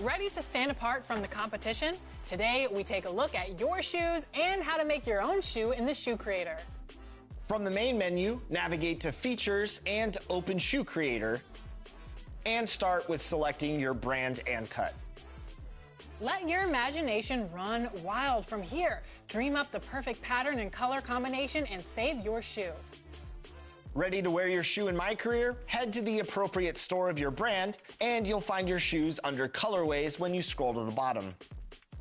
Ready to stand apart from the competition? Today, we take a look at your shoes and how to make your own shoe in the Shoe Creator. From the main menu, navigate to Features and open Shoe Creator, and start with selecting your brand and cut. Let your imagination run wild from here. Dream up the perfect pattern and color combination and save your shoe. Ready to wear your shoe in my career? Head to the appropriate store of your brand, and you'll find your shoes under colorways when you scroll to the bottom.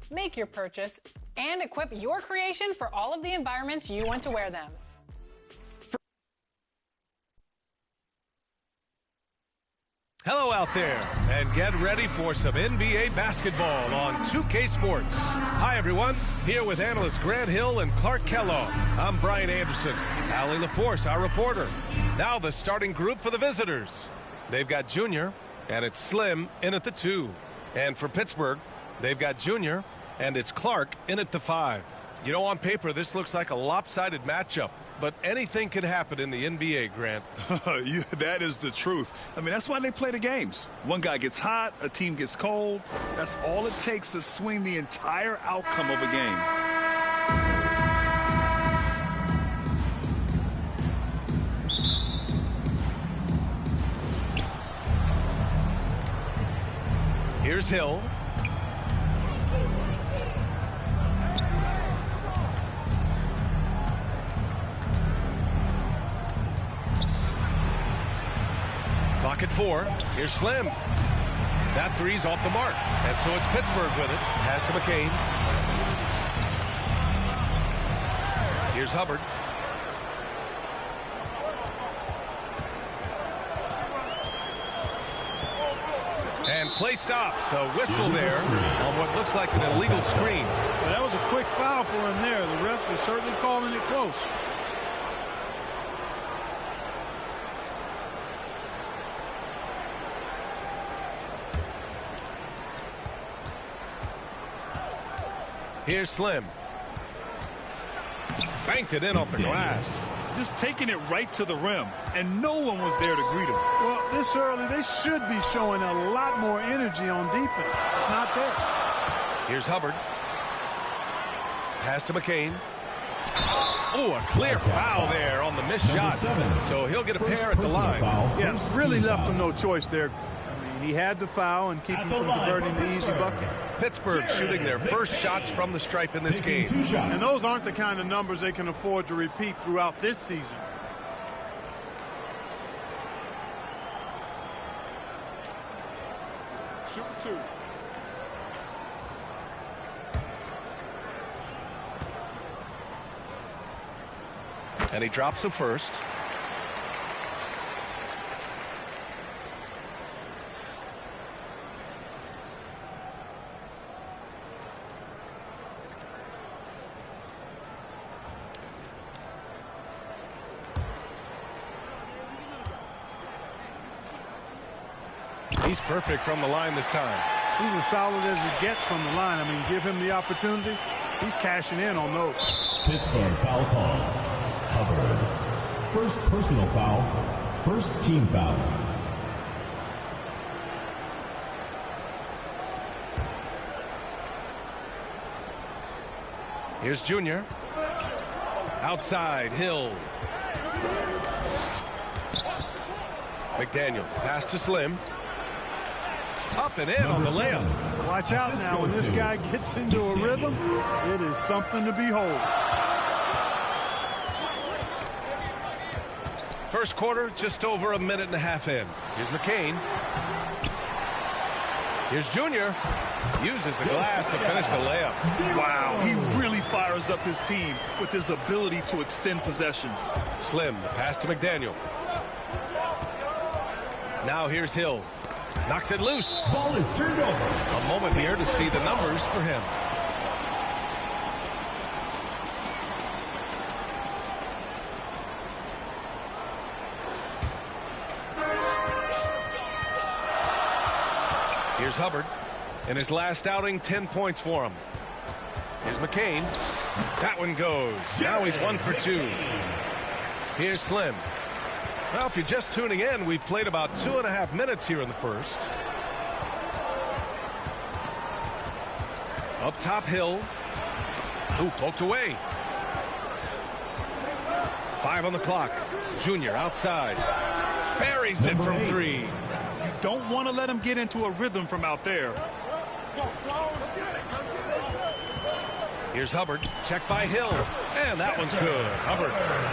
Make your purchase and equip your creation for all of the environments you want to wear them. Hello out there, and get ready for some NBA basketball on 2K Sports. Hi everyone, here with analysts Grant Hill and Clark Kellogg. I'm Brian Anderson, Allie LaForce, our reporter. Now the starting group for the visitors. They've got Junior, and it's Slim in at the 2. And for Pittsburgh, they've got Junior, and it's Clark in at the 5. You know, on paper, this looks like a lopsided matchup. But anything can happen in the NBA, Grant. Yeah, that is the truth. I mean, that's why they play the games. One guy gets hot, a team gets cold. That's all it takes to swing the entire outcome of a game. Here's Hill. Clock at 4. Here's Slim. That three's off the mark. And so it's Pittsburgh with it. Pass to McCain. Here's Hubbard. And play stops. A whistle there on what looks like an illegal screen. Well, that was a quick foul for him there. The refs are certainly calling it close. Here's Slim. Banked it in off the glass. Just taking it right to the rim, and no one was there to greet him. Well, this early, they should be showing a lot more energy on defense. It's not there. Here's Hubbard. Pass to McCain. Oh, a clear foul there on the missed shot. So he'll get a pair at the line. Yeah, really left him no choice there. I mean, he had the foul and keep him from converting the easy bucket. Pittsburgh shooting their first shots from the stripe in this game. And those aren't the kind of numbers they can afford to repeat throughout this season. Shooting 2. And he drops the first. He's perfect from the line this time. He's as solid as it gets from the line. I mean, give him the opportunity. He's cashing in on those. Pittsburgh foul call. Hubbard. First personal foul. First team foul. Here's Junior. Outside, Hill. McDaniel, pass to Slim. Up and in on the layup. Watch out now. When this guy gets into a rhythm, it is something to behold. First quarter, just over a minute and a half in. Here's McCain. Here's Junior. Uses the glass to finish the layup. Wow, he really fires up his team with his ability to extend possessions. Slim, the pass to McDaniel. Now here's Hill. Knocks it loose. Ball is turned over. A moment here to see the numbers for him. Here's Hubbard. In his last outing, 10 points for him. Here's McCain. That one goes. Now he's 1 for 2. Here's Slim. Well, if you're just tuning in, we've played about 2.5 minutes here in the first. Up top, Hill. Ooh, poked away. 5 on the clock. Junior outside. Buries it from 3. You don't want to let him get into a rhythm from out there. Here's Hubbard. Checked by Hill. And that one's good. Hubbard.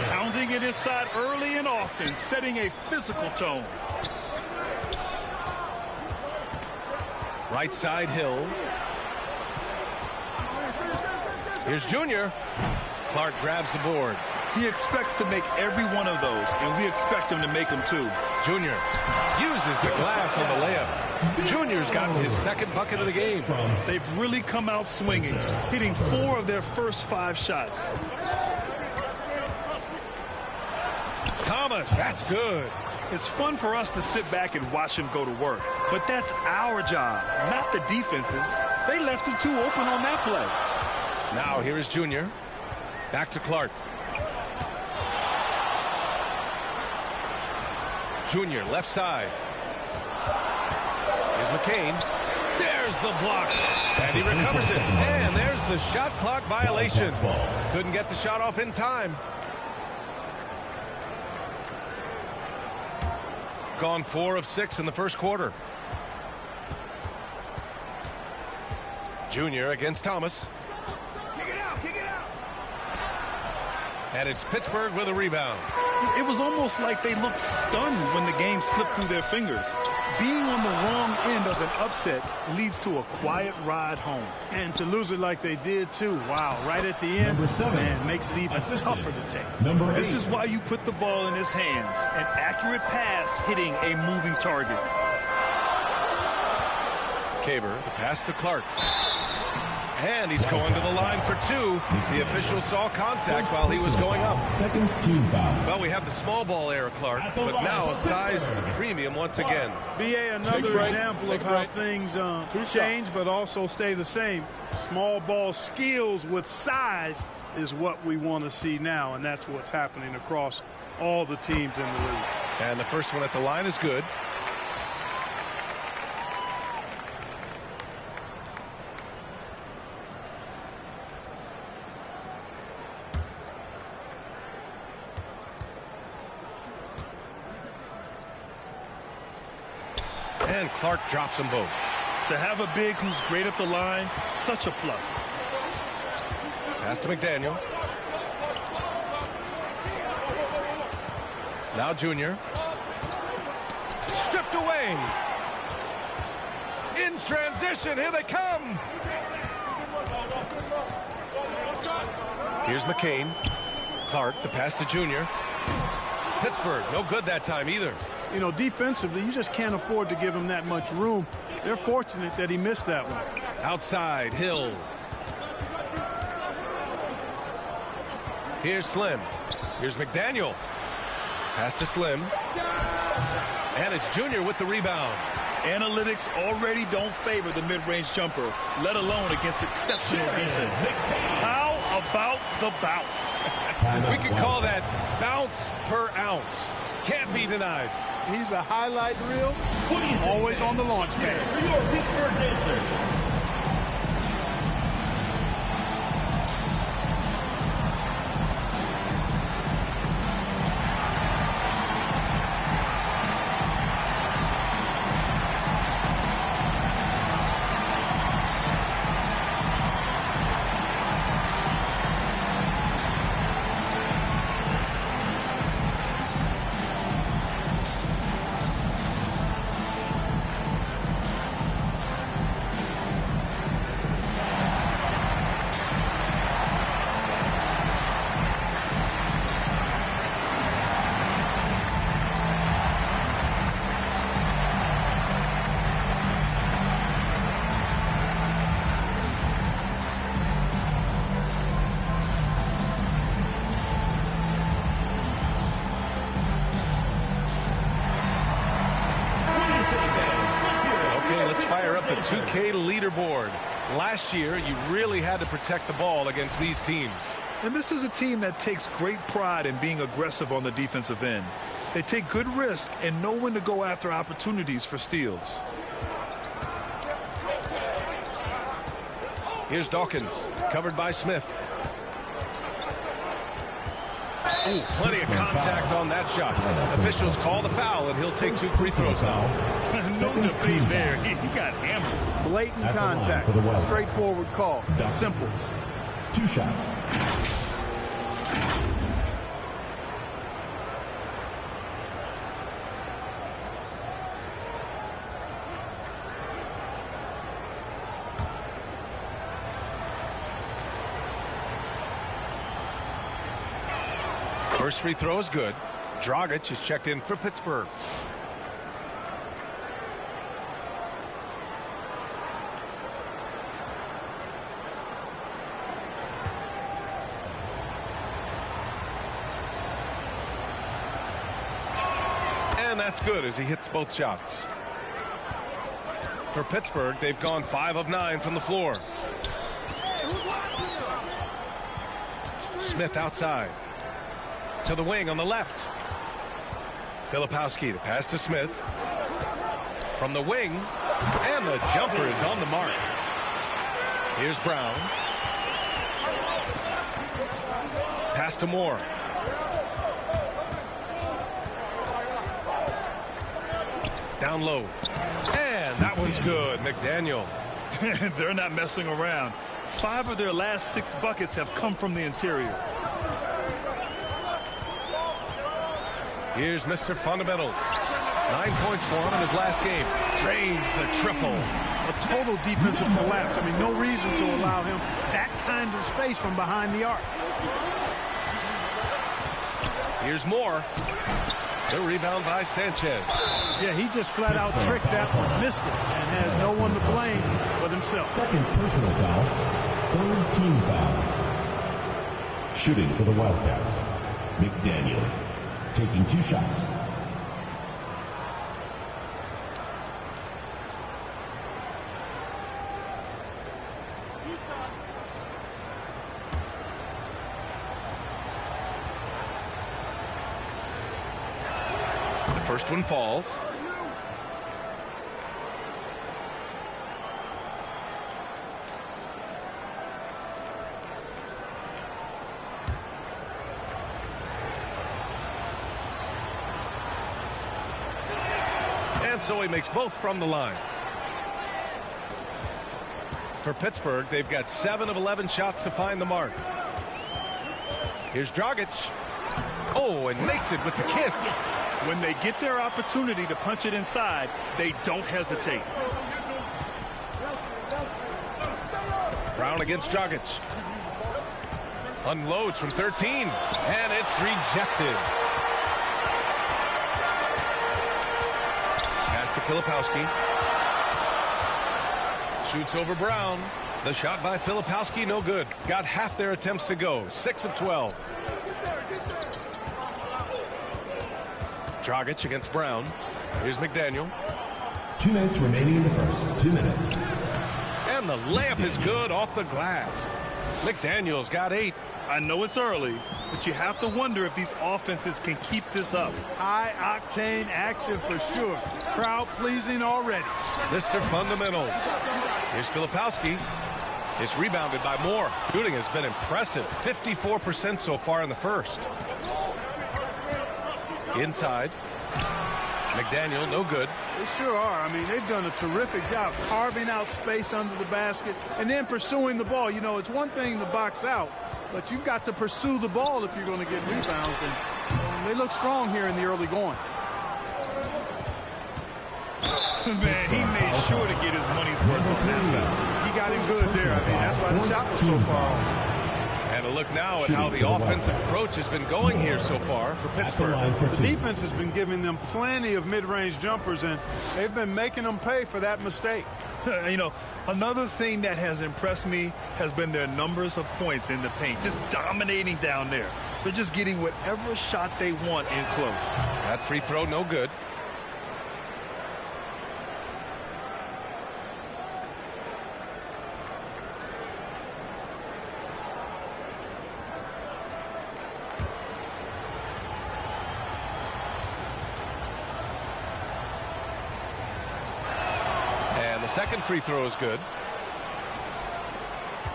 Pounding it inside early and often, setting a physical tone. Right side, Hill. Here's Junior. Clark grabs the board. He expects to make every one of those, and we expect him to make them too. Junior uses the glass on the layup. Junior's gotten his second bucket of the game. They've really come out swinging, hitting 4 of their first 5 shots. Thomas, that's good. It's fun for us to sit back and watch him go to work, but that's our job, not the defense's. They left him too open on that play. Now here is Junior. Back to Clark. Junior, left side. Here's McCain. There's the block. And he recovers it. And there's the shot clock violation. Couldn't get the shot off in time. Gone 4 of 6 in the first quarter. Junior against Thomas. And it's Pittsburgh with a rebound. It was almost like they looked stunned when the game slipped through their fingers. Being on the wrong end of an upset leads to a quiet ride home. And to lose it like they did, too. Wow, right at the end, man, makes it even tougher to take. This is why you put the ball in his hands. An accurate pass hitting a moving target. Caver, the pass to Clark. And he's going to the line for 2. The official saw contact while he was going up. Second team foul. Well, we have the small ball error, Clark, but now size is a premium once again. BA, another example of how things change but also stay the same. Small ball skills with size is what we want to see now, and that's what's happening across all the teams in the league. And the first one at the line is good. And Clark drops them both. To have a big who's great at the line, such a plus. Pass to McDaniel. Now Junior. Stripped away. In transition, here they come. Here's McCain. Clark, the pass to Junior. Pittsburgh, no good that time either. You know, defensively, you just can't afford to give him that much room. They're fortunate that he missed that one. Outside, Hill. Here's Slim. Here's McDaniel. Pass to Slim. And it's Junior with the rebound. Analytics already don't favor the mid-range jumper, let alone against exceptional defense. How about the bounce? We could call that bounce per ounce. Can't be denied. He's a highlight reel, always on the launch pad. For your Pittsburgh Panthers. Fire up the 2K leaderboard. Last year, you really had to protect the ball against these teams. And this is a team that takes great pride in being aggressive on the defensive end. They take good risk and know when to go after opportunities for steals. Here's Dawkins, covered by Smith. Ooh, plenty of contact on that shot. Officials call the foul, and he'll take 2 free throws now. No debate there. He got hammered. Blatant contact. Straightforward call. Simple. 2 shots. First free throw is good. Dragic is checked in for Pittsburgh. And that's good as he hits both shots. For Pittsburgh, they've gone 5 of 9 from the floor. Smith outside. To the wing on the left. Filipowski, the pass to Smith. From the wing. And the jumper is on the mark. Here's Brown. Pass to Moore. Down low. And that one's good. McDaniel. They're not messing around. 5 of their last 6 buckets have come from the interior. Here's Mr. Fundamentals. 9 points for him in his last game. Drains the triple. A total defensive collapse. I mean, no reason to allow him that kind of space from behind the arc. Here's Moore. The rebound by Sanchez. Yeah, he just flat out tricked that one, missed it, and has no one to blame but himself. Second personal foul. 3rd team foul. Shooting for the Wildcats. McDaniel. Taking 2 shots. The first one falls. So he makes both from the line. For Pittsburgh, they've got 7 of 11 shots to find the mark. Here's Dragic. Oh, and makes it with the kiss. When they get their opportunity to punch it inside, they don't hesitate. Brown against Dragic. Unloads from 13, and it's rejected. To Filipowski. Shoots over Brown. The shot by Filipowski, no good. Got half their attempts to go. 6 of 12. Dragic against Brown. Here's McDaniel. 2 minutes remaining in the first. 2 minutes. And the layup is good off the glass. McDaniel's got 8. I know it's early, but you have to wonder if these offenses can keep this up. High-octane action for sure. Crowd-pleasing already. Mr. Fundamentals. Here's Filipowski. It's rebounded by Moore. Shooting has been impressive. 54% so far in the first. Inside. McDaniel, no good. They sure are. I mean, they've done a terrific job carving out space under the basket and then pursuing the ball. You know, it's one thing to box out, but you've got to pursue the ball if you're going to get rebounds. And they look strong here in the early going. Man, he made sure to get his money's worth on that. He got him good there. I mean, that's why the shot was so far off. And a look now at how the offensive approach has been going here so far for Pittsburgh. The defense has been giving them plenty of mid-range jumpers, and they've been making them pay for that mistake. You know, another thing that has impressed me has been their numbers of points in the paint, just dominating down there. They're just getting whatever shot they want in close. That free throw, no good. Second free throw is good.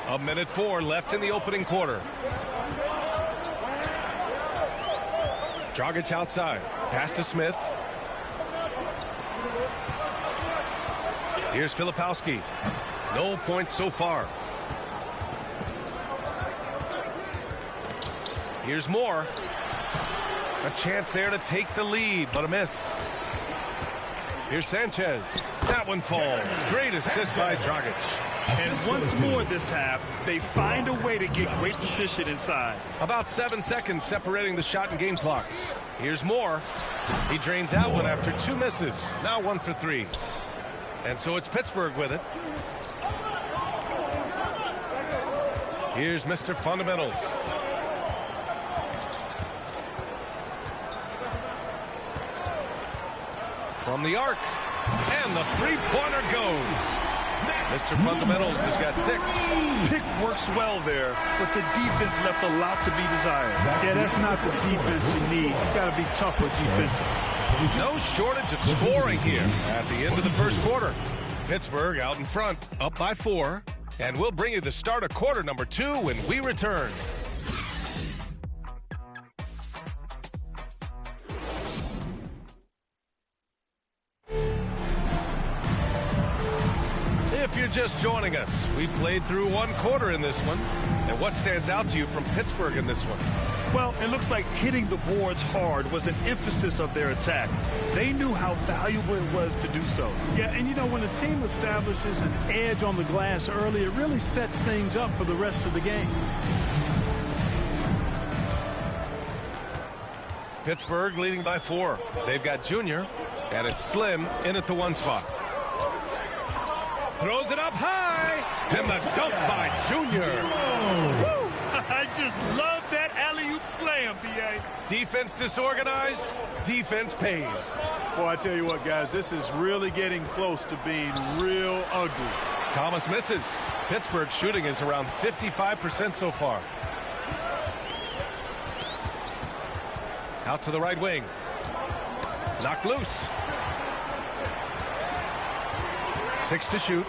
1:04 left in the opening quarter. Dragic outside. Pass to Smith. Here's Filipowski. No points so far. Here's Moore. A chance there to take the lead, but a miss. Here's Sanchez. That one falls. Great assist by Dragic. And once more this half, they find a way to get great position inside. About 7 seconds separating the shot and game clocks. Here's Moore. He drains that one after 2 misses. Now 1 for 3. And so it's Pittsburgh with it. Here's Mr. Fundamentals. From the arc. And the three-pointer goes. Mr. Fundamentals has got 6. Pick works well there, but the defense left a lot to be desired. Yeah, that's not the defense you need. You got to be tougher defensive. No shortage of scoring here at the end of the first quarter. Pittsburgh out in front, up by 4. And we'll bring you the start of quarter number 2 when we return. If you're just joining us, we played through 1 quarter in this one. And what stands out to you from Pittsburgh in this one? Well, it looks like hitting the boards hard was an emphasis of their attack. They knew how valuable it was to do so. Yeah, and you know, when a team establishes an edge on the glass early, it really sets things up for the rest of the game. Pittsburgh leading by 4. They've got Junior, and it's Slim in at the 1 spot. Throws it up high, and the dunk by Junior. Woo! I just love that alley-oop slam, B.A. Defense disorganized, defense pays. Boy, I tell you what, guys, this is really getting close to being real ugly. Thomas misses. Pittsburgh shooting is around 55% so far. Out to the right wing. Knocked loose. 6 to shoot.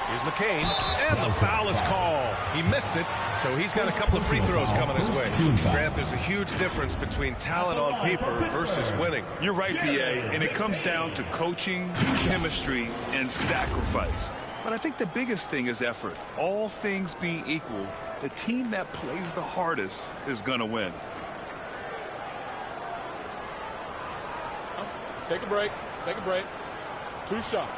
Here's McCain, and the foul is called. He missed it, so he's got a couple of free throws coming his way. Grant, there's a huge difference between talent on paper versus winning. You're right, B.A., and it comes down to coaching, chemistry, and sacrifice. But I think the biggest thing is effort. All things being equal, the team that plays the hardest is going to win. Take a break. Take a break. 2 shots.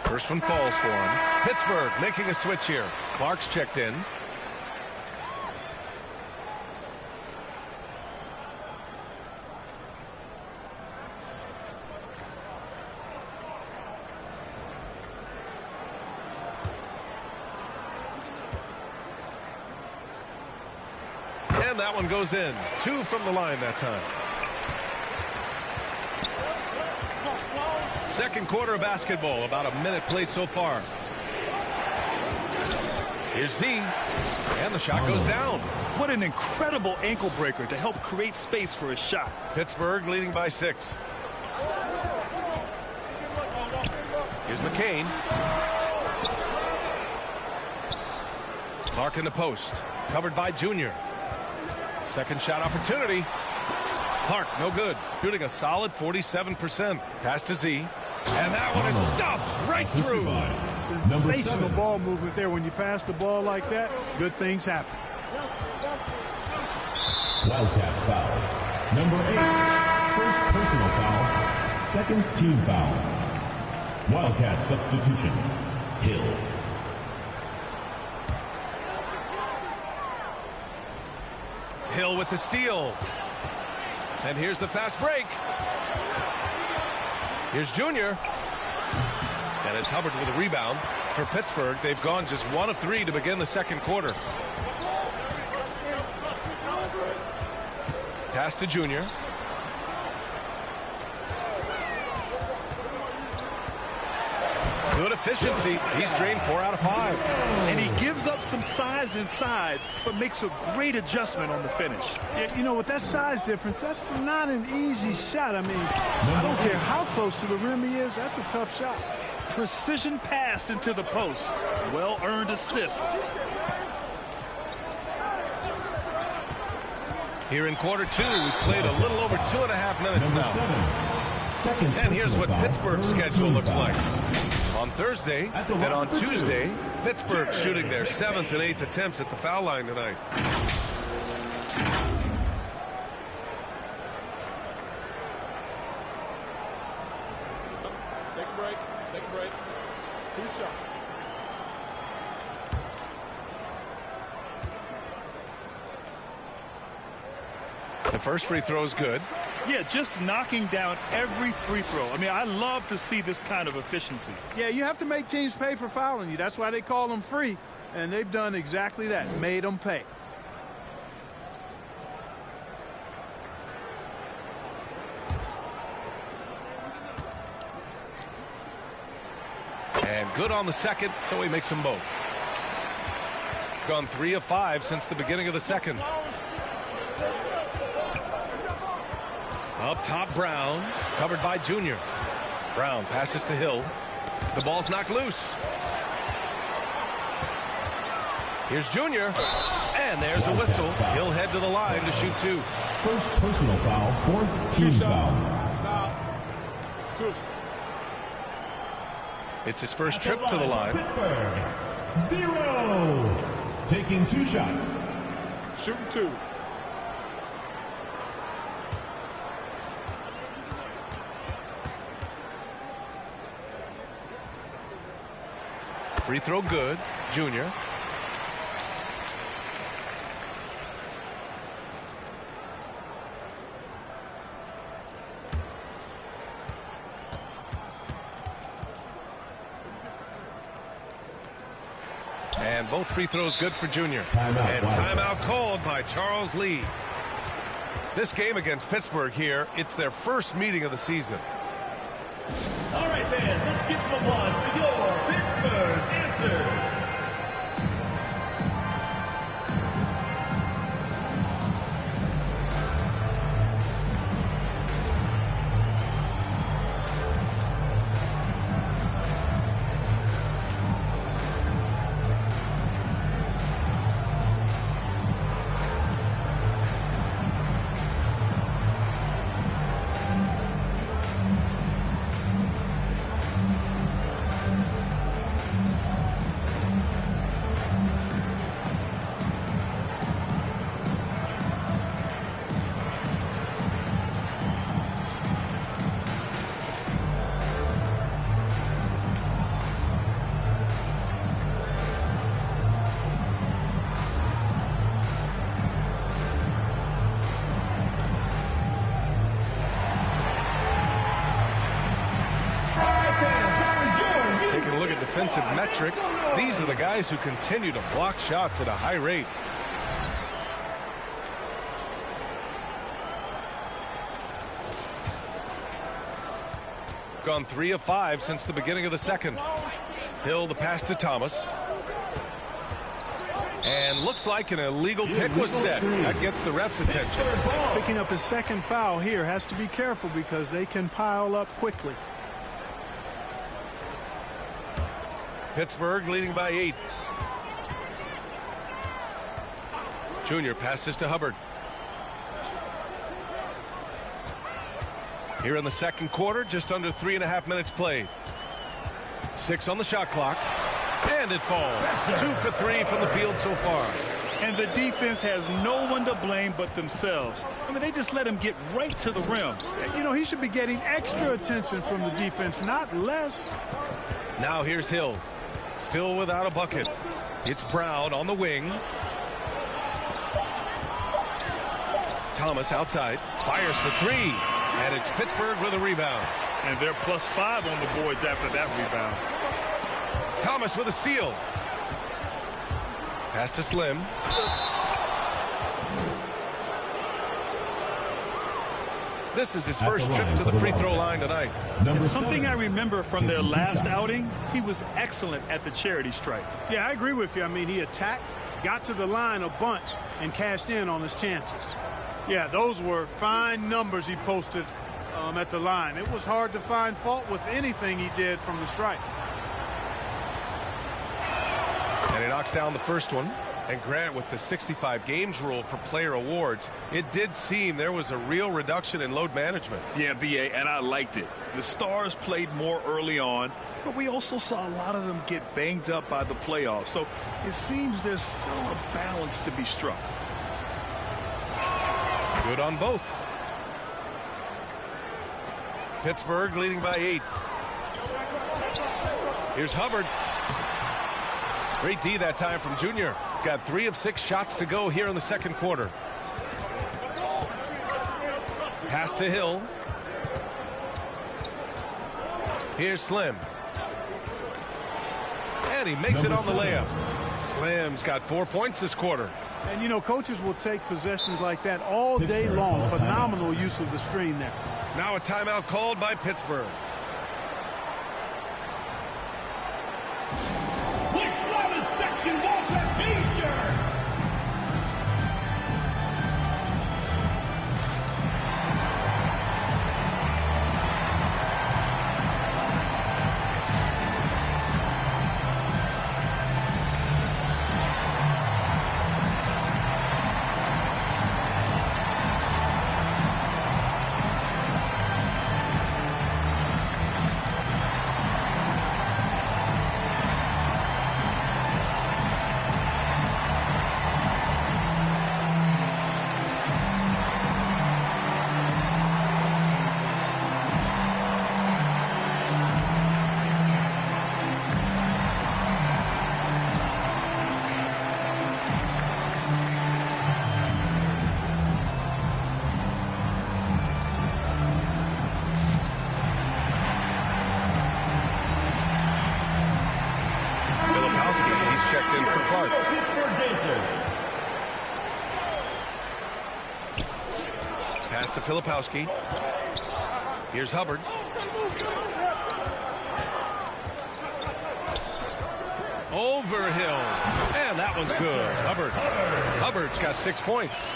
First one falls for him. Pittsburgh making a switch here. Clark's checked in. And that one goes in. 2 from the line that time. Second quarter of basketball, about a minute played so far. Here's Z, and the shot goes down. What an incredible ankle breaker to help create space for a shot. Pittsburgh leading by 6. Here's McCain. Clark in the post, covered by Junior. Second shot opportunity. Clark, no good. Shooting a solid 47%. Pass to Z. And that one is stuffed right through. Sensational ball movement there. When you pass the ball like that, good things happen. Wildcats foul. Number 8. First personal foul. Second team foul. Wildcats substitution. Hill. Hill with the steal. And here's the fast break. Here's Junior. And it's Hubbard with a rebound. For Pittsburgh, they've gone just 1 of 3 to begin the second quarter. Pass to Junior. Good efficiency. He's drained 4 out of 5. And he gives up some size inside, but makes a great adjustment on the finish. Yeah, you know, with that size difference, that's not an easy shot. I mean, I don't care how close to the rim he is, that's a tough shot. Precision pass into the post. Well-earned assist. Here in quarter 2, we've played a little over 2.5 minutes now. And here's what Pittsburgh's schedule looks like. On Thursday, then on Tuesday, Pittsburgh shooting their 7th and 8th attempts at the foul line tonight. Take a break. Take a break. 2 shots. The first free throw is good. Yeah, just knocking down every free throw. I mean, I love to see this kind of efficiency. Yeah, you have to make teams pay for fouling you. That's why they call them free. And they've done exactly that, made them pay. And good on the second, so he makes them both. Gone 3 of 5 since the beginning of the second. Up top, Brown, covered by Junior. Brown passes to Hill. The ball's knocked loose. Here's Junior, and there's a whistle. He'll head to the line to shoot 2. First personal foul, 4th team foul. It's his first trip to the line. Pittsburgh, 0. Taking 2 shots. Shooting 2. Free throw good. Junior. And both free throws good for Junior. And timeout called by Charles Lee. This game against Pittsburgh here, it's their first meeting of the season. All right, fans, let's give some applause for your Pittsburgh Panthers. Defensive metrics, these are the guys who continue to block shots at a high rate. Gone 3 of 5 since the beginning of the second. Hill the pass to Thomas. And looks like an illegal pick was set. That gets the ref's attention. Picking up his second foul here, has to be careful because they can pile up quickly. Pittsburgh leading by 8. Junior passes to Hubbard. Here in the second quarter, just under 3.5 minutes played. 6 on the shot clock. And it falls. 2 for 3 from the field so far. And the defense has no one to blame but themselves. I mean, they just let him get right to the rim. You know, he should be getting extra attention from the defense, not less. Now here's Hill. Still without a bucket. It's Brown on the wing. Thomas outside. Fires for 3. And it's Pittsburgh with a rebound. And they're +5 on the boards after that rebound. Thomas with a steal. Pass to Slim. This is his first trip to the free throw line tonight. And something I remember from their last outing, he was excellent at the charity stripe. Yeah, I agree with you. I mean, he attacked, got to the line a bunch, and cashed in on his chances. Yeah, those were fine numbers he posted at the line. It was hard to find fault with anything he did from the stripe. And he knocks down the first one. And Grant, with the 65 games rule for player awards, it did seem there was a real reduction in load management. Yeah, B.A., and I liked it. The stars played more early on, but we also saw a lot of them get banged up by the playoffs. So it seems there's still a balance to be struck. Good on both. Pittsburgh leading by 8. Here's Hubbard. Great D that time from Junior. Got 3 of 6 shots to go here in the second quarter. Pass to Hill. Here's Slim. And he makes it on the layup. Slim's got 4 points this quarter. And, you know, coaches will take possessions like that all day long. Phenomenal use of the screen there. Now a timeout called by Pittsburgh. Which Flawless Section wants a T-shirt? Pass to Filipowski. Here's Hubbard. Over Hill. And that one's good. Hubbard's got 6 points.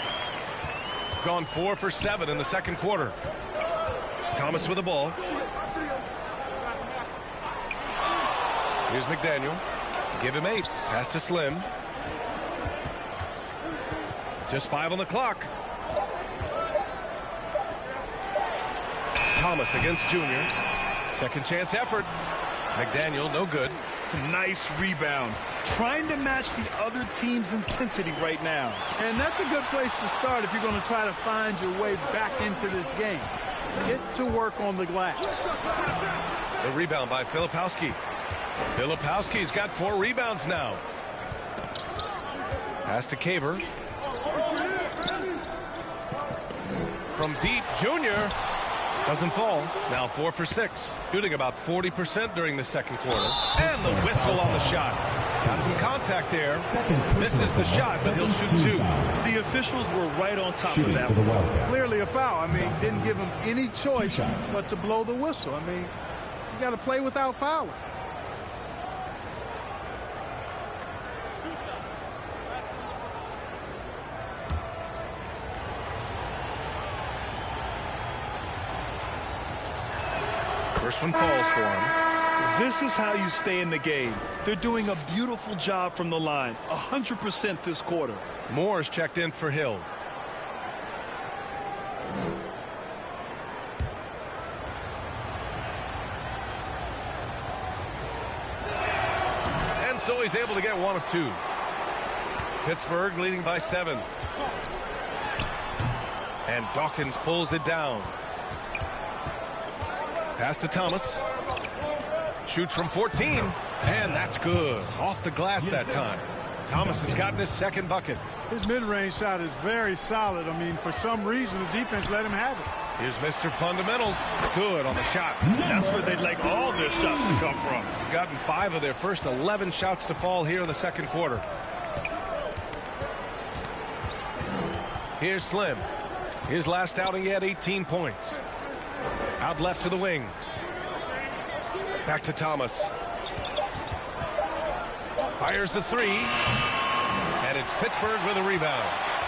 Gone 4 for 7 in the second quarter. Thomas with the ball. Here's McDaniel. Give him 8. Pass to Slim. Just 5 on the clock. Thomas against Junior. Second chance effort. McDaniel, no good. Nice rebound. Trying to match the other team's intensity right now. And that's a good place to start if you're going to try to find your way back into this game. Get to work on the glass. The rebound by Filipowski. Filipowski's got 4 rebounds now. Pass to Caver. From deep, Junior. Doesn't fall. Now 4 for 6. Shooting about 40% during the second quarter. And the whistle on the shot. Got some contact there. Misses the shot, but he'll shoot 2. The officials were right on top of that one. Clearly a foul. I mean, didn't give him any choice but to blow the whistle. I mean, you got to play without fouling. First one falls for him. This is how you stay in the game. They're doing a beautiful job from the line. 100% this quarter. Moore's checked in for Hill. And so he's able to get 1 of 2. Pittsburgh leading by 7. And Dawkins pulls it down. Pass to Thomas. Shoots from 14. And that's good. Off the glass that time. Thomas has gotten his second bucket. His mid-range shot is very solid. I mean, for some reason, the defense let him have it. Here's Mr. Fundamentals. Good on the shot. That's where they'd like all their shots to come from. Gotten 5 of their first 11 shots to fall here in the second quarter. Here's Slim. His last outing, he had 18 points. Out left to the wing. Back to Thomas. Fires the three. And it's Pittsburgh with a rebound.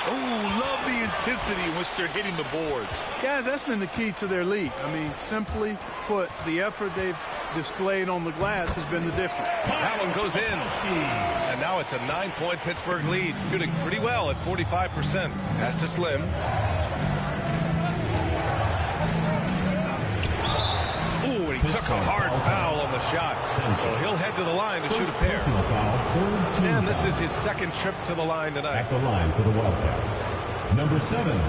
Oh, love the intensity in which they're hitting the boards. Guys, that's been the key to their lead. I mean, simply put, the effort they've displayed on the glass has been the difference. That one goes in. And now it's a 9-point Pittsburgh lead. Shooting pretty well at 45%. Pass to Slim. Ooh, he took a hard foul on the shot. So he'll head to the line to shoot a pair. And this is his second trip to the line tonight. At the line for the Wildcats. Number 7,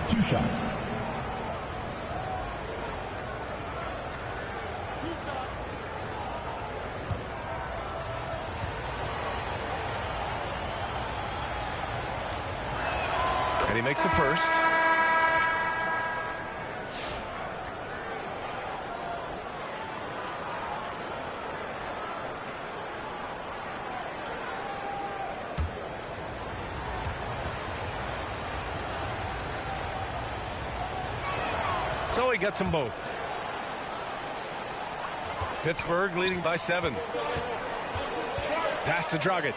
2 shots. And he makes the first. So he gets them both. Pittsburgh leading by 7. Pass to Dragic.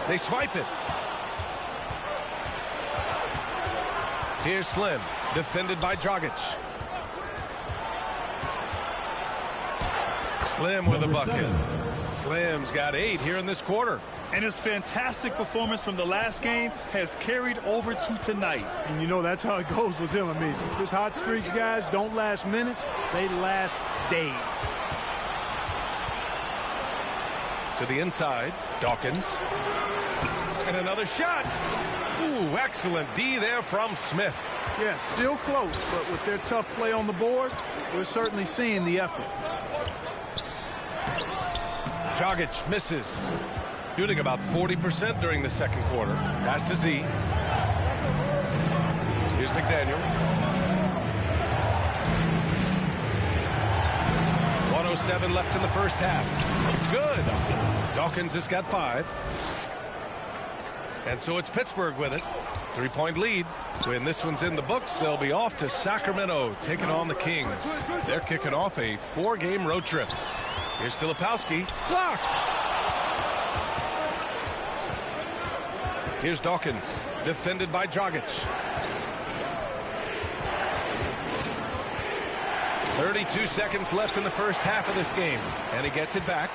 They swipe it. Here's Slim, defended by Dragic. Slim with a bucket. Slim's got 8 here in this quarter. And his fantastic performance from the last game has carried over to tonight. And you know that's how it goes with him. I mean, his hot streaks, guys, don't last minutes. They last days. To the inside, Dawkins. And another shot. Ooh, excellent D there from Smith. Yeah, still close, but with their tough play on the boards, we're certainly seeing the effort. Dragic misses. Shooting about 40% during the second quarter. Pass to Z. Here's McDaniel. 1:07 left in the first half. It's good. Dawkins has got 5. And so it's Pittsburgh with it. 3-point lead. When this one's in the books, they'll be off to Sacramento, taking on the Kings. They're kicking off a 4-game road trip. Here's Filipowski. Blocked. Here's Dawkins, defended by Dragic. 32 seconds left in the first half of this game, and he gets it back.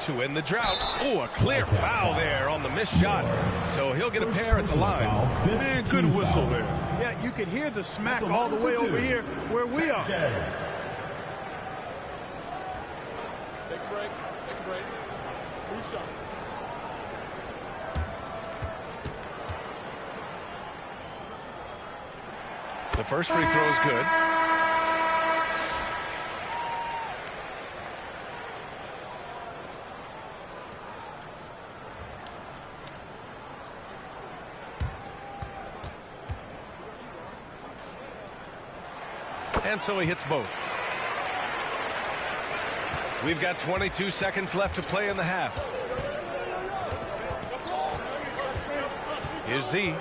To end the drought. Oh, a clear foul there on the missed shot. So he'll get a pair at the line. Man, good whistle there. Yeah, you could hear the smack all the way over here where we are. Take a break. Take a break. 2 shots. The first free throw is good. And so he hits both. We've got 22 seconds left to play in the half. Here's Z.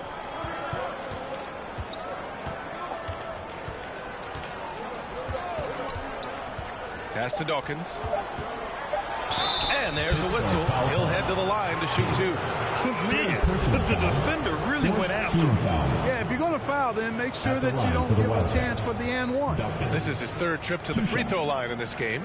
Pass to Dawkins. And there's a whistle. He'll head to the line to shoot 2. Man, but the defender really went after him. Yeah, if you're going to foul, then make sure that you don't give a chance for the and one. This is his 3rd trip to the free throw line in this game.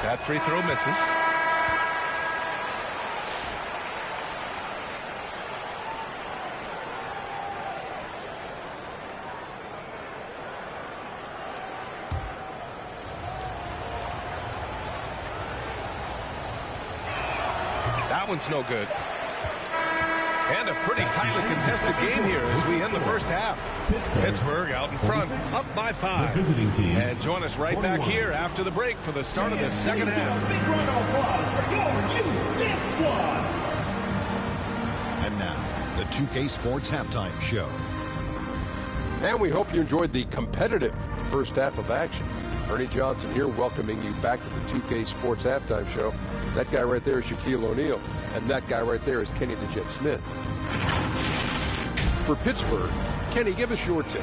That free throw misses. That one's no good. And a pretty tightly contested game here as we end the first half. Pittsburgh out in front, up by 5. And join us right back here after the break for the start of the second half. And now, the 2K Sports Halftime Show. And we hope you enjoyed the competitive first half of action. Ernie Johnson here welcoming you back to the 2K Sports Halftime Show. That guy right there is Shaquille O'Neal, and that guy right there is Kenny the Jet Smith. For Pittsburgh, Kenny, give us your take.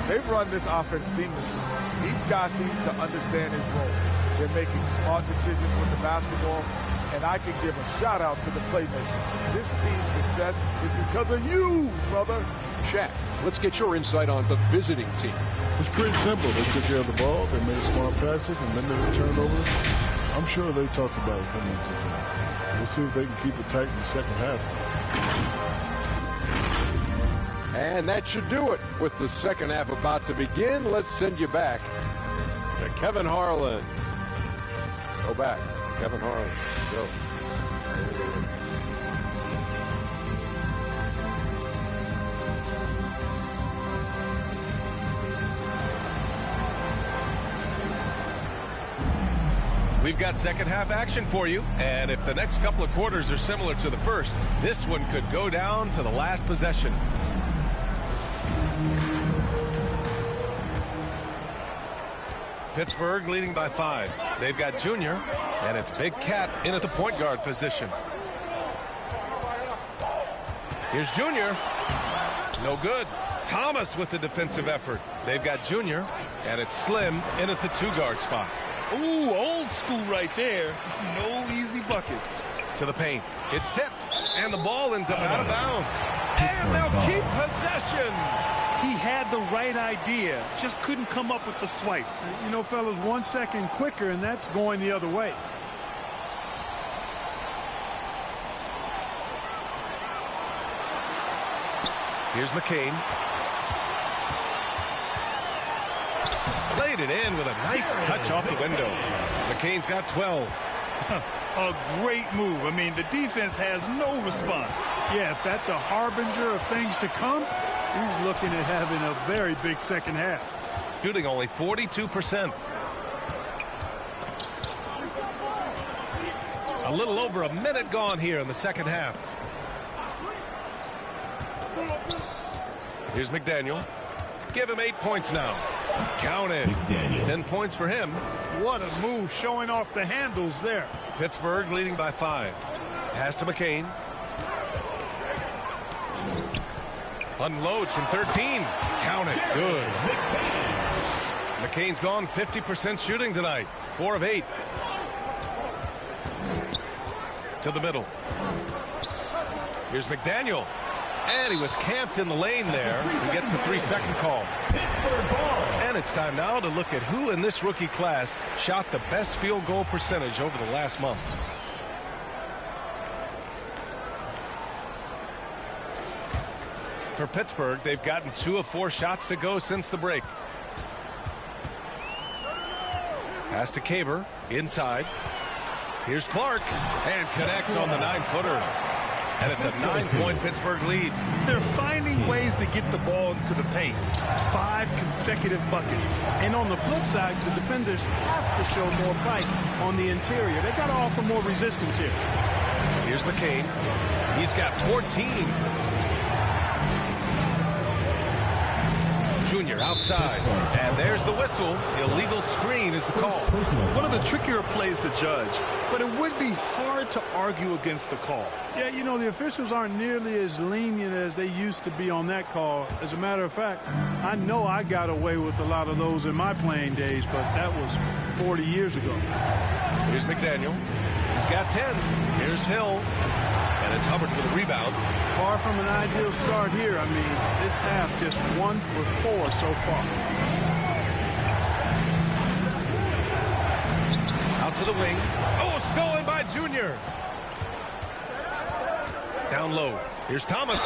They've run this offense seamlessly. Each guy seems to understand his role. They're making smart decisions with the basketball, and I can give a shout-out to the playmakers. This team's success is because of you, brother. Shaq, let's get your insight on the visiting team. It's pretty simple. They took care of the ball, they made smart passes, and then they turned over. I'm sure they talked about it coming into the game. We'll see if they can keep it tight in the second half. And that should do it. With the second half about to begin, let's send you back to Kevin Harlan. Go back. Kevin Harlan. Go. We've got second half action for you, and if the next couple of quarters are similar to the first, this one could go down to the last possession. Pittsburgh leading by 5. They've got Junior, and it's Big Cat in at the point guard position. Here's Junior. No good. Thomas with the defensive effort. They've got Junior, and it's Slim in at the 2-guard spot. Ooh, old school right there. No easy buckets. To the paint. It's tipped, and the ball ends up out of bounds. And they'll keep possession. He had the right idea, just couldn't come up with the swipe. You know, fellas, 1 second quicker, and that's going the other way. Here's McCain. Laid it in with a nice touch off the window. McCain's got 12. A great move. I mean, the defense has no response. Yeah, if that's a harbinger of things to come, he's looking at having a very big second half. Shooting only 42%. A little over a minute gone here in the second half. Here's McDaniel. Give him 8 points now. Count it. 10 points for him. What a move, showing off the handles there. Pittsburgh leading by 5. Pass to McCain. Unloads from 13. Count it. Good. McCain's gone 50% shooting tonight. 4 of 8. To the middle. Here's McDaniel. And he was camped in the lane there. He gets a 3-second call. And it's time now to look at who in this rookie class shot the best field goal percentage over the last month. For Pittsburgh, they've gotten 2 of 4 shots to go since the break. Pass to Caver, inside. Here's Clark, and connects on the 9-footer. And it's a 9-point Pittsburgh lead. They're finding ways to get the ball into the paint. 5 consecutive buckets. And on the flip side, the defenders have to show more fight on the interior. They've got to offer more resistance here. Here's McCain. He's got 14. Junior outside. And there's the whistle. Illegal screen is the call. One of the trickier plays to judge, but it would be hard to argue against the call. Yeah, you know, the officials aren't nearly as lenient as they used to be on that call. As a matter of fact, I know I got away with a lot of those in my playing days, but that was 40 years ago. Here's McDaniel. He's got 10. Here's Hill. And it's Hubbard with a rebound. Far from an ideal start here. I mean, this half just 1 for 4 so far. Out to the wing. Oh, stolen by Junior. Down low. Here's Thomas.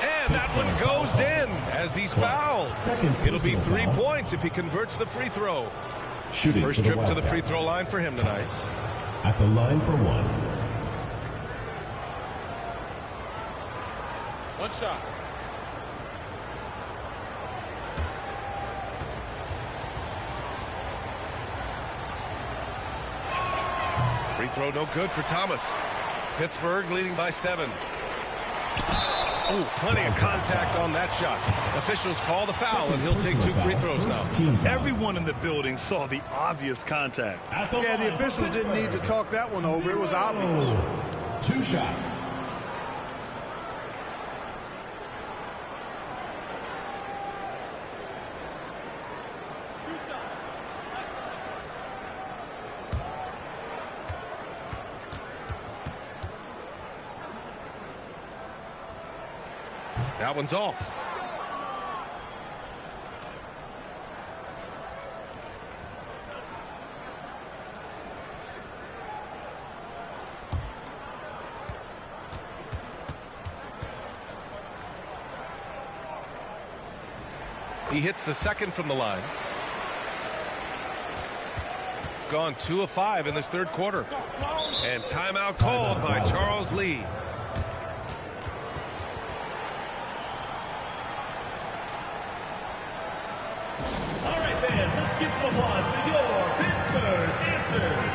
And that one goes in as he's fouled. It'll be 3 points if he converts the free throw. First trip to the free throw line for him tonight. At the line for 1. One shot. Free throw no good for Thomas. Pittsburgh leading by 7. Oh, plenty of contact on that shot. Officials call the foul, and he'll take 2 free throws now. Everyone in the building saw the obvious contact. Yeah, the officials didn't need to talk that one over. It was obvious. 2 shots. That one's off. He hits the second from the line. Gone 2 of 5 in this third quarter. And timeout called by Charles Lee. All right, fans, let's give some applause for your Pittsburgh Panthers.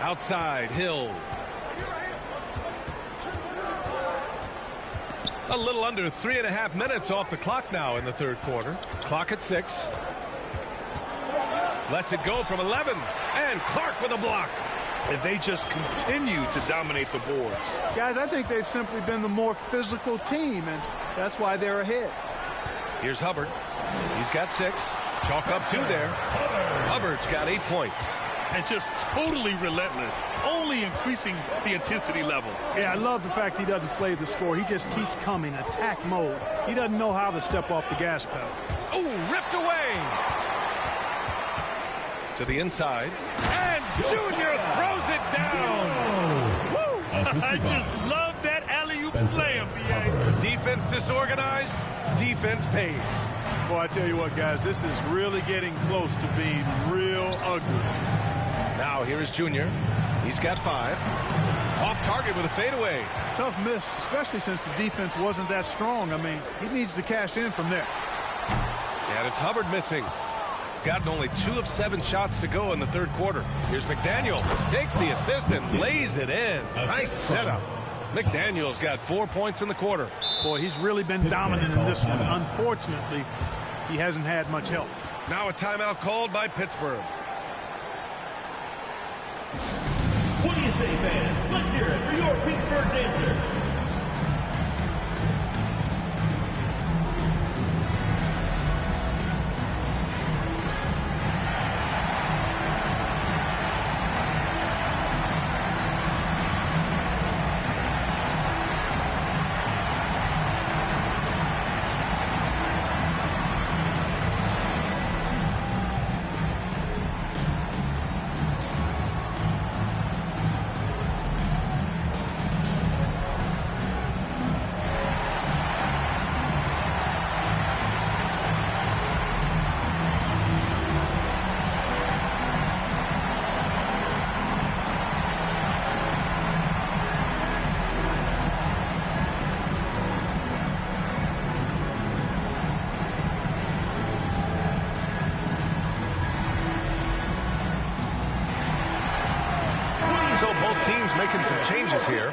Outside, Hill. A little under 3.5 minutes off the clock now in the third quarter. Clock at 6. Lets it go from 11. And Clark with a block. And they just continue to dominate the boards. Guys, I think they've simply been the more physical team, and that's why they're ahead. Here's Hubbard. He's got 6. Chalk up 2 there. Hubbard's got 8 points. And just totally relentless, only increasing the intensity level. Yeah, I love the fact he doesn't play the score. He just keeps coming, attack mode. He doesn't know how to step off the gas pedal. Oh, ripped away. To the inside. And Junior throws it down. Woo! I just love that alley-oop slam, B.A. Defense disorganized, defense pays. Boy, I tell you what, guys, this is really getting close to being real ugly. Now here is Junior. He's got 5. Off target with a fadeaway. Tough miss, especially since the defense wasn't that strong. I mean, he needs to cash in from there. And it's Hubbard missing. Gotten only 2 of 7 shots to go in the third quarter. Here's McDaniel. Takes the assist and lays it in. Nice setup. McDaniel's got 4 points in the quarter. Boy, he's really been dominant in this one. Unfortunately, he hasn't had much help. Now a timeout called by Pittsburgh. What do you say, fans? Let's hear it for your Pittsburgh Panthers. So both teams making some changes here.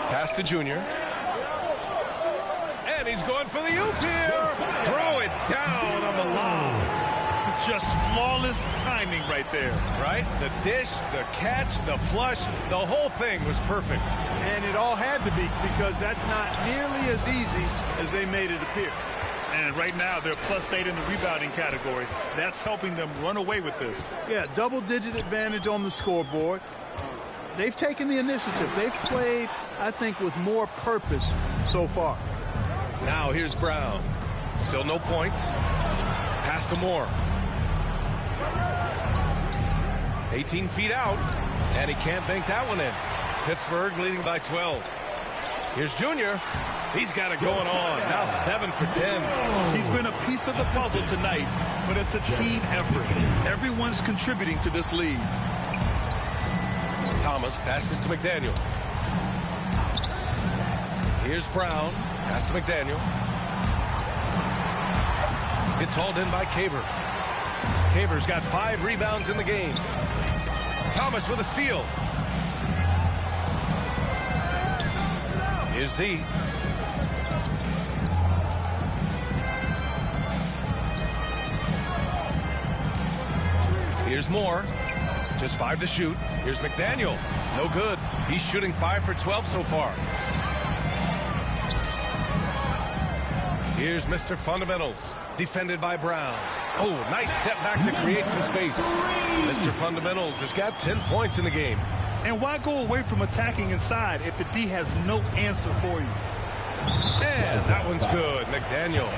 Pass to Junior. And he's going for the oop here. Throw it down on the Just flawless timing right there. Right? The dish, the catch, the flush, the whole thing was perfect. And it all had to be, because that's not nearly as easy as they made it appear. And right now, they're +8 in the rebounding category. That's helping them run away with this. Yeah, double-digit advantage on the scoreboard. They've taken the initiative. They've played, I think, with more purpose so far. Now here's Brown. Still no points. Pass to Moore. 18 feet out, and he can't bank that one in. Pittsburgh leading by 12. Here's Junior. He's got it going on. Now 7 for 10. He's been a piece of the puzzle tonight, but it's a team effort. Everyone's contributing to this lead. Thomas passes to McDaniel. Here's Brown. Pass to McDaniel. It's hauled in by Caver. Caver's got 5 rebounds in the game. Thomas with a steal. Here's Z. Here's Moore. Just 5 to shoot. Here's McDaniel. No good. He's shooting 5 for 12 so far. Here's Mr. Fundamentals. Defended by Brown. Oh, nice step back to create some space. Mr. Fundamentals has got 10 points in the game. And why go away from attacking inside if the D has no answer for you? And that one's good. McDaniel.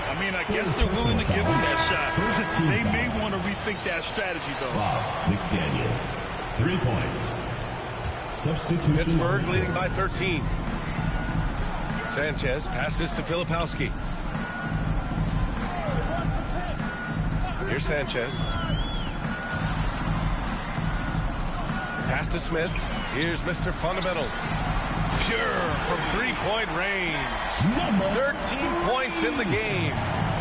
I mean, I guess they're willing to give him that shot. They may want to rethink that strategy, though. McDaniel, 3 points. Substitution. Pittsburgh leading by 13. Sanchez passes to Filipowski. Here's Sanchez. Pass to Smith. Here's Mr. Fundamentals. Pure from three-point range. 13 points in the game.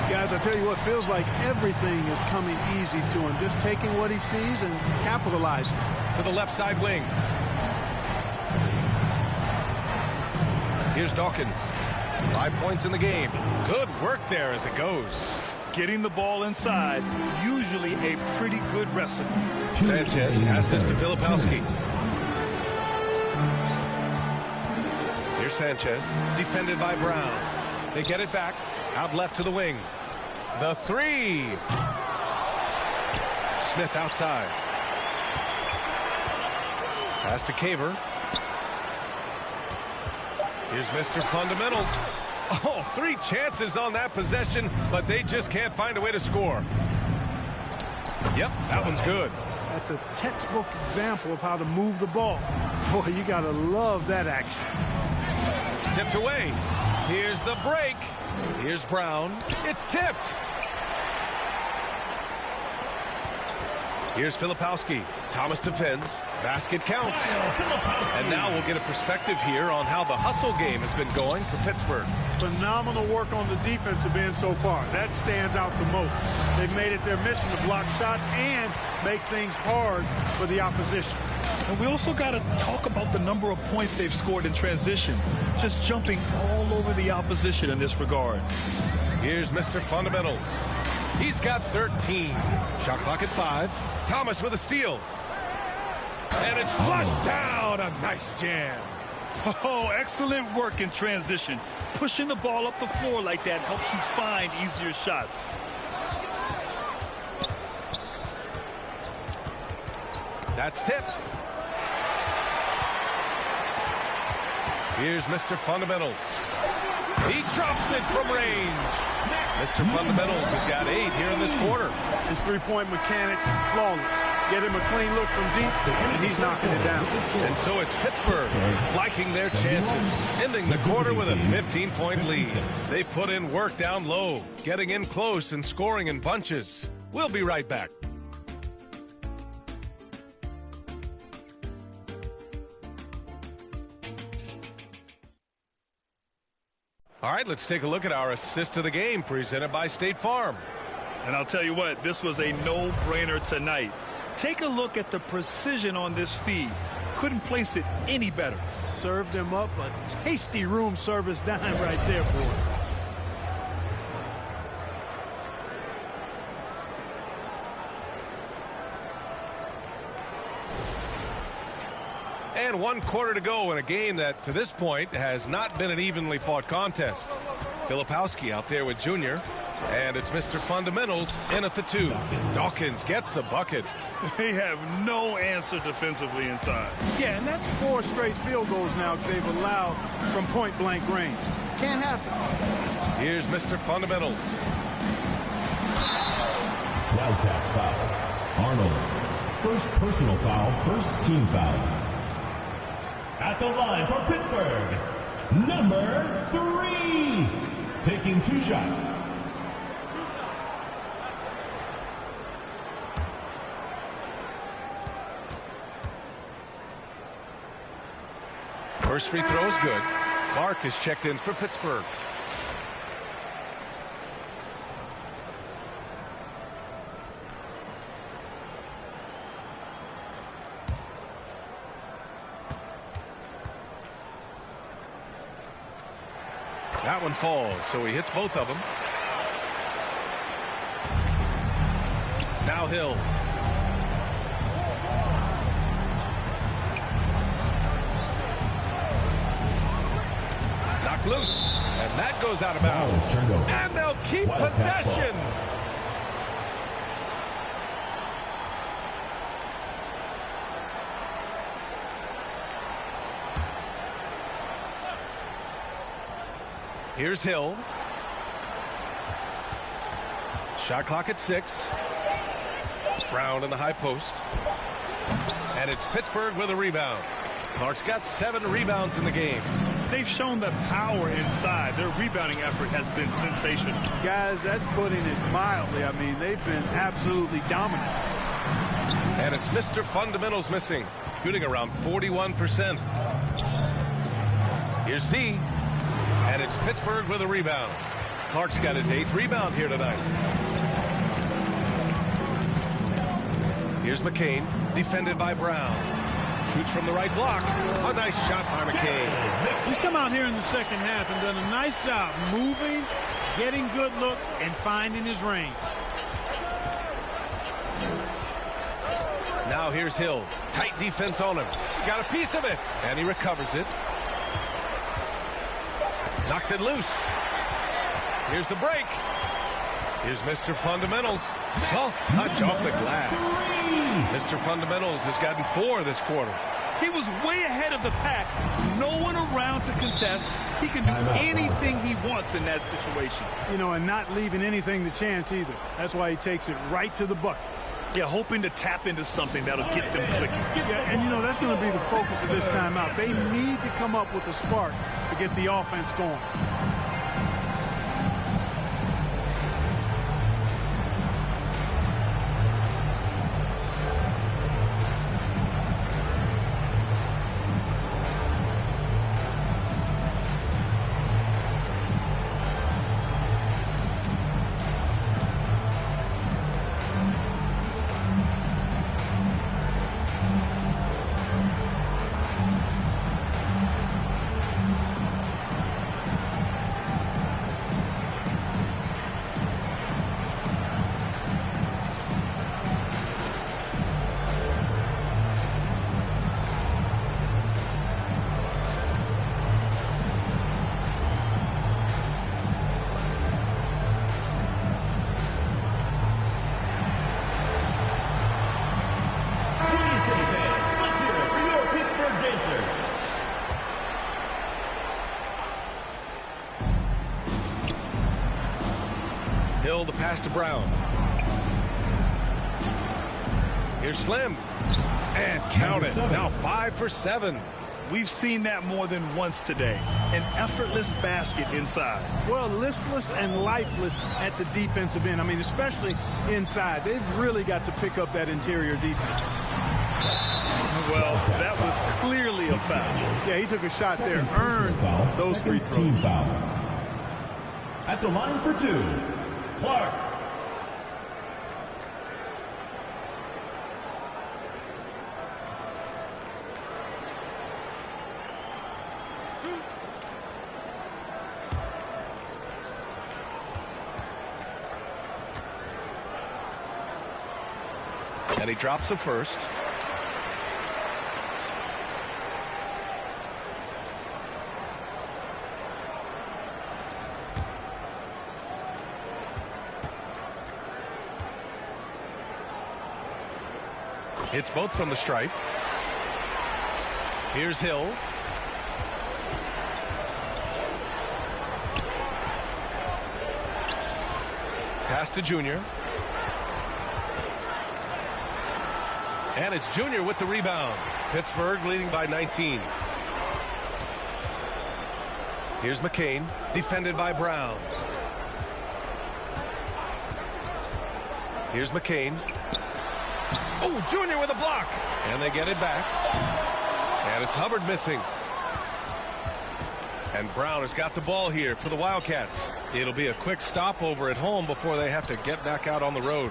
Guys, I tell you what, feels like everything is coming easy to him. Just taking what he sees and capitalizing. To the left side wing. Here's Dawkins. 5 points in the game. Good work there as it goes. Getting the ball inside, usually a pretty good recipe. Sanchez passes to Filipowski. Here's Sanchez, defended by Brown. They get it back, out left to the wing. The 3. Smith outside. Pass to Caver. Here's Mr. Fundamentals. Oh, 3 chances on that possession, but they just can't find a way to score. Yep, that one's good. That's a textbook example of how to move the ball. Boy, you got to love that action. Tipped away. Here's the break. Here's Brown. It's tipped. Here's Filipowski. Thomas defends. Basket counts. And now we'll get a perspective here on how the hustle game has been going for Pittsburgh. Phenomenal work on the defensive end so far. That stands out the most. They've made it their mission to block shots and make things hard for the opposition. And we also got to talk about the number of points they've scored in transition. Just jumping all over the opposition in this regard. Here's Mr. Fundamentals. He's got 13. Shot clock at 5. Thomas with a steal. And it's flushed down. A nice jam. Oh, excellent work in transition. Pushing the ball up the floor like that helps you find easier shots. That's tipped. Here's Mr. Fundamentals. He drops it from range. Mr. Fundamentals has got 8 here in this quarter. His three-point mechanics flawless. Get him a clean look from deep, and he's knocking it down. And so it's Pittsburgh flanking their chances, ending the quarter with a 15-point lead. They put in work down low, getting in close and scoring in bunches. We'll be right back. All right, let's take a look at our assist of the game presented by State Farm. And I'll tell you what, this was a no-brainer tonight. Take a look at the precision on this feed. Couldn't place it any better. Served him up a tasty room service dime right there, boy. And 1 quarter to go in a game that, to this point, has not been an evenly fought contest. Filipowski out there with Junior. And it's Mr. Fundamentals in at the 2. Dawkins gets the bucket. They have no answer defensively inside. Yeah, and that's 4 straight field goals now they've allowed from point-blank range. Can't happen. Here's Mr. Fundamentals. Wildcats foul. Arnold. First personal foul, first team foul. At the line for Pittsburgh, number 3. Taking 2 shots. First free throw is good. Clark is checked in for Pittsburgh. That one falls, so he hits both of them. Now Hill. Knocked loose, and that goes out of bounds. And they'll keep possession. Here's Hill. Shot clock at 6. Brown in the high post. And it's Pittsburgh with a rebound. Clark's got 7 rebounds in the game. They've shown the power inside. Their rebounding effort has been sensational. Guys, that's putting it mildly. I mean, they've been absolutely dominant. And it's Mr. Fundamentals missing, shooting around 41%. Here's Z. And it's Pittsburgh with a rebound. Clark's got his 8th rebound here tonight. Here's McCain, defended by Brown. Shoots from the right block. A nice shot by McCain. He's come out here in the second half and done a nice job moving, getting good looks, and finding his range. Now here's Hill. Tight defense on him. Got a piece of it, and he recovers it. Knocks it loose. Here's the break. Here's Mr. Fundamentals. Soft touch off the glass. Mr. Fundamentals has gotten 4 this quarter. He was way ahead of the pack. No one around to contest. He can do anything he wants in that situation. You know, and not leaving anything to chance either. That's why he takes it right to the bucket. Yeah, hoping to tap into something that'll get them clicking. Yeah, and you know, that's going to be the focus of this timeout. They need to come up with a spark to get the offense going. Hill, the pass to Brown. Here's Slim. And count it. Now 5 for 7. We've seen that more than once today. An effortless basket inside. Well, listless and lifeless at the defensive end. I mean, especially inside. They've really got to pick up that interior defense. Well, that was clearly a foul. Yeah, he took a shot there, earned those free throws. Team foul. At the line for 2, Clark. And he drops the first. It's both from the stripe. Here's Hill. Pass to Junior. And it's Junior with the rebound. Pittsburgh leading by 19. Here's McCain, defended by Brown. Here's McCain. Oh, Junior with a block. And they get it back. And it's Hubbard missing. And Brown has got the ball here for the Wildcats. It'll be a quick stopover at home before they have to get back out on the road.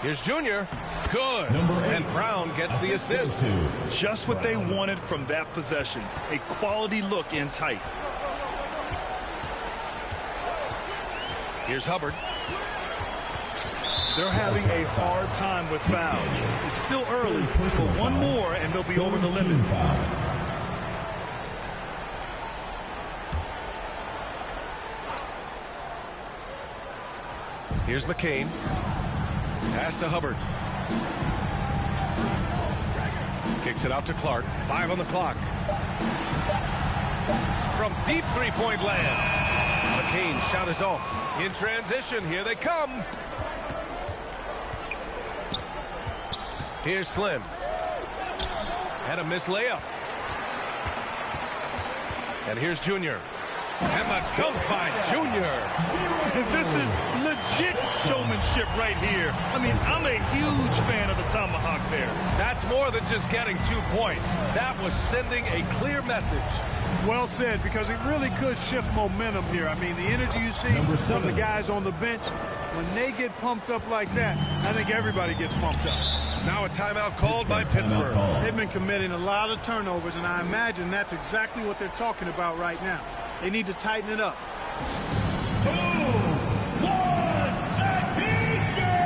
Here's Junior. Good. And Brown gets the assist. Just what they wanted from that possession. A quality look in tight. Here's Hubbard. They're having a hard time with fouls. It's still early, so one more and they'll be over the limit. Here's McCain. Pass to Hubbard. Kicks it out to Clark. 5 on the clock. From deep three-point land. McCain shot is off. In transition, here they come. Here's Slim. And a missed layup. And here's Junior. And the dunk by Junior. This is legit showmanship right here. I mean, I'm a huge fan of the tomahawk there. That's more than just getting 2 points. That was sending a clear message. Well said, because it really could shift momentum here. I mean, the energy you see from the guys on the bench, when they get pumped up like that, I think everybody gets pumped up. Now a timeout called by Pittsburgh. They've been committing a lot of turnovers, and I imagine that's exactly what they're talking about right now. They need to tighten it up. Who wants a T-shirt?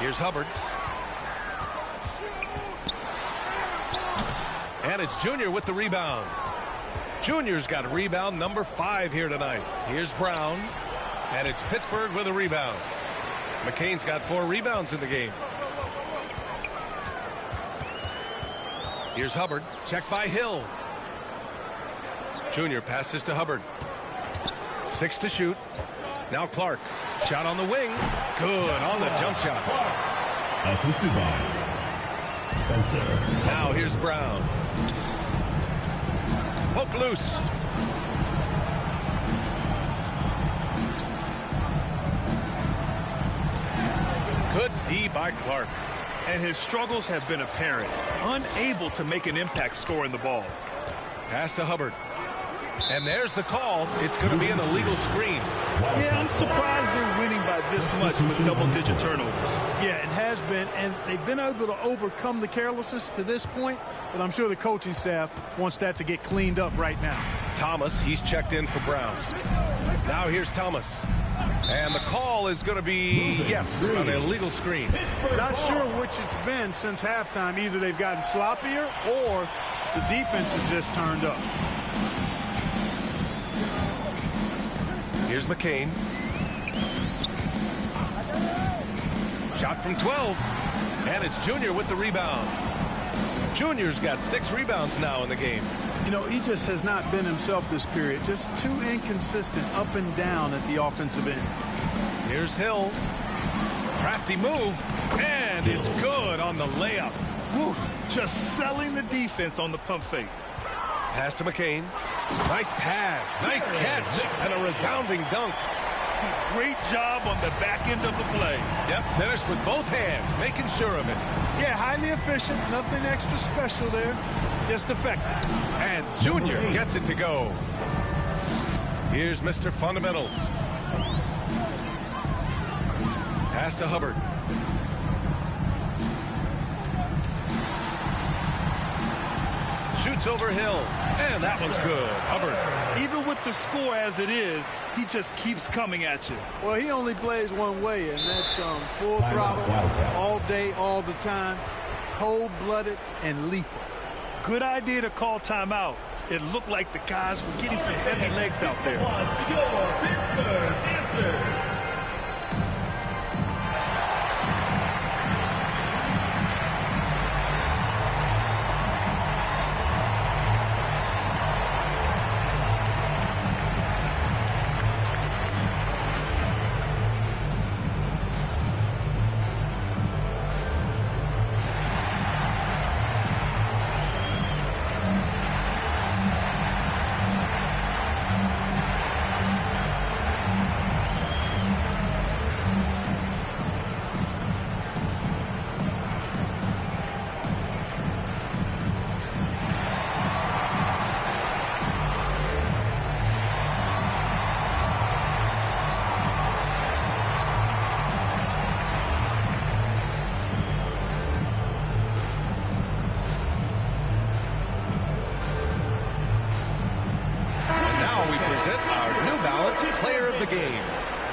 Here's Hubbard. And it's Junior with the rebound. Junior's got rebound number 5 here tonight. Here's Brown. And it's Pittsburgh with a rebound. McCain's got 4 rebounds in the game. Here's Hubbard. Checked by Hill. Junior passes to Hubbard. 6 to shoot. Now Clark. Shot on the wing. Good on the jump shot. Assisted by Spencer. Now here's Brown. Poke loose. Good D by Clark. And his struggles have been apparent. Unable to make an impact scoring the ball. Pass to Hubbard. And there's the call. It's going to be an illegal screen. Yeah, I'm surprised they're winning by this much with double-digit turnovers. Yeah, it has been, and they've been able to overcome the carelessness to this point, but I'm sure the coaching staff wants that to get cleaned up right now. Thomas, he's checked in for Brown. Now here's Thomas. And the call is going to be, yes, an illegal screen. Not sure which it's been since halftime. Either they've gotten sloppier or the defense has just turned up. Here's McCain. Shot from 12. And it's Junior with the rebound. Junior's got 6 rebounds now in the game. You know, he just has not been himself this period. Just too inconsistent up and down at the offensive end. Here's Hill. Crafty move. And it's good on the layup. Whew, just selling the defense on the pump fake. Pass to McCain. Nice pass. Nice catch. And a resounding dunk. Great job on the back end of the play. Yep, finished with both hands, making sure of it. Yeah, highly efficient. Nothing extra special there. Just effective. And Junior gets it to go. Here's Mr. Fundamentals. Pass to Hubbard. Shoots over Hill. And that one's good. Hubbard. Even with the score as it is, he just keeps coming at you. Well, he only plays one way, and that's full throttle, all day, all the time, cold-blooded and lethal. Good idea to call timeout. It looked like the guys were getting some heavy legs out there. Your Pittsburgh Panthers.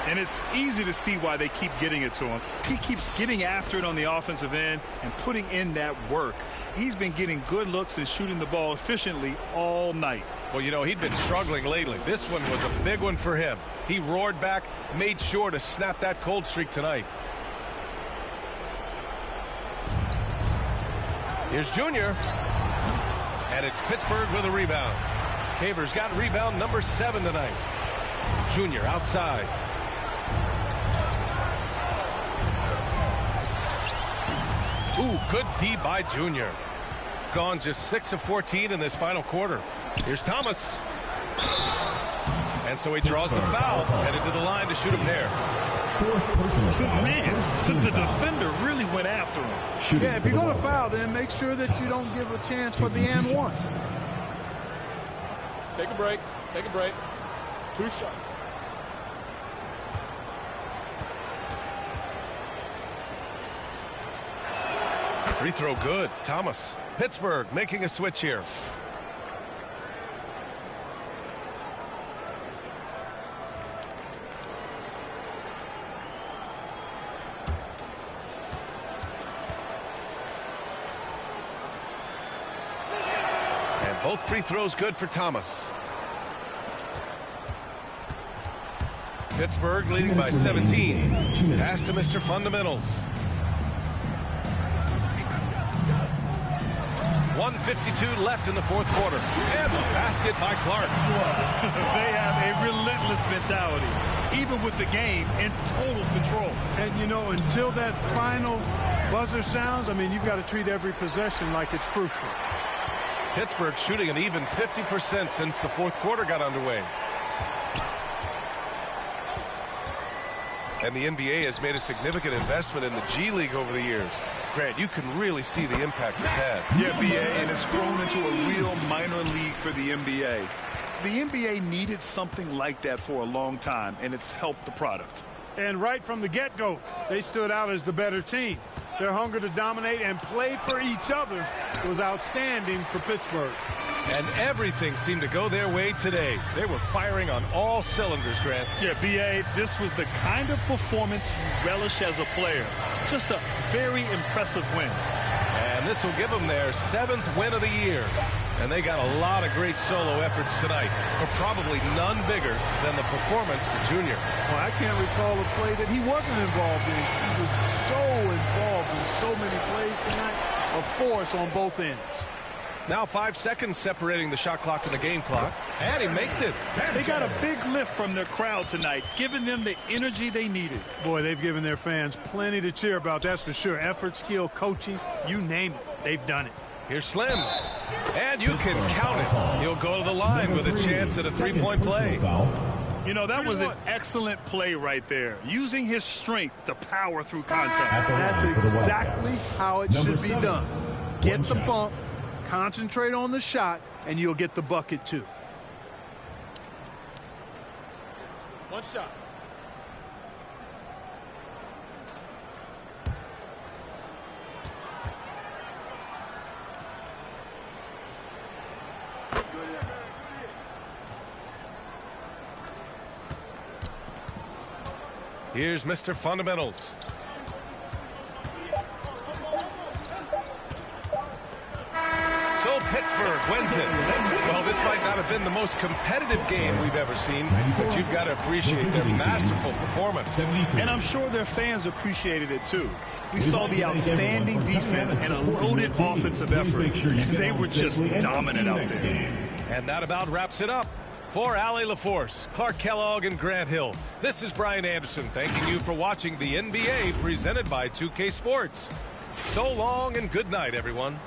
And it's easy to see why they keep getting it to him. He keeps getting after it on the offensive end and putting in that work. He's been getting good looks and shooting the ball efficiently all night. Well, you know, he'd been struggling lately. This one was a big one for him. He roared back, made sure to snap that cold streak tonight. Here's Junior. And it's Pittsburgh with a rebound. Caver's got rebound number 7 tonight. Junior outside. Ooh, good D by Junior. Gone just 6 of 14 in this final quarter. Here's Thomas. And so he draws the foul, headed to the line to shoot a pair. Man, so the defender really went after him. Yeah, if you're going to foul, then make sure that you don't give a chance for the and one. Take a break. Take a break. 2 shots. Free throw good. Thomas. Pittsburgh making a switch here. And both free throws good for Thomas. Pittsburgh leading by 17. Pass to Mr. Fundamentals. 1:52 left in the fourth quarter. And the basket by Clark. They have a relentless mentality, even with the game in total control. And, you know, until that final buzzer sounds, I mean, you've got to treat every possession like it's crucial. Pittsburgh shooting an even 50% since the fourth quarter got underway. And the NBA has made a significant investment in the G League over the years. Grant, you can really see the impact it's had. Yeah, BA, and it's grown into a real minor league for the NBA. The NBA needed something like that for a long time, and it's helped the product. And right from the get-go, they stood out as the better team. Their hunger to dominate and play for each other was outstanding for Pittsburgh. And everything seemed to go their way today. They were firing on all cylinders, Grant. Yeah, BA, this was the kind of performance you relish as a player. Just a very impressive win. And this will give them their 7th win of the year. And they got a lot of great solo efforts tonight, but probably none bigger than the performance for Junior. Well, I can't recall a play that he wasn't involved in. He was so involved in so many plays tonight, a force on both ends. Now 5 seconds separating the shot clock and the game clock. And he makes it. They got a big lift from their crowd tonight, giving them the energy they needed. Boy, they've given their fans plenty to cheer about, that's for sure. Effort, skill, coaching, you name it. They've done it. Here's Slim. And you can count it. He'll go to the line with a chance at a three-point play. You know, that was an excellent play right there, using his strength to power through contact. That's exactly how it should be done. Get the bump, concentrate on the shot, and you'll get the bucket too. One shot. Here's Mr. Fundamentals. So Pittsburgh wins it. Well, this might not have been the most competitive game we've ever seen, but you've got to appreciate their masterful performance. And I'm sure their fans appreciated it too. We saw the outstanding defense and a loaded offensive effort. They were just dominant out there. And that about wraps it up. For Allie LaForce, Clark Kellogg, and Grant Hill, this is Brian Anderson thanking you for watching the NBA presented by 2K Sports. So long and good night, everyone.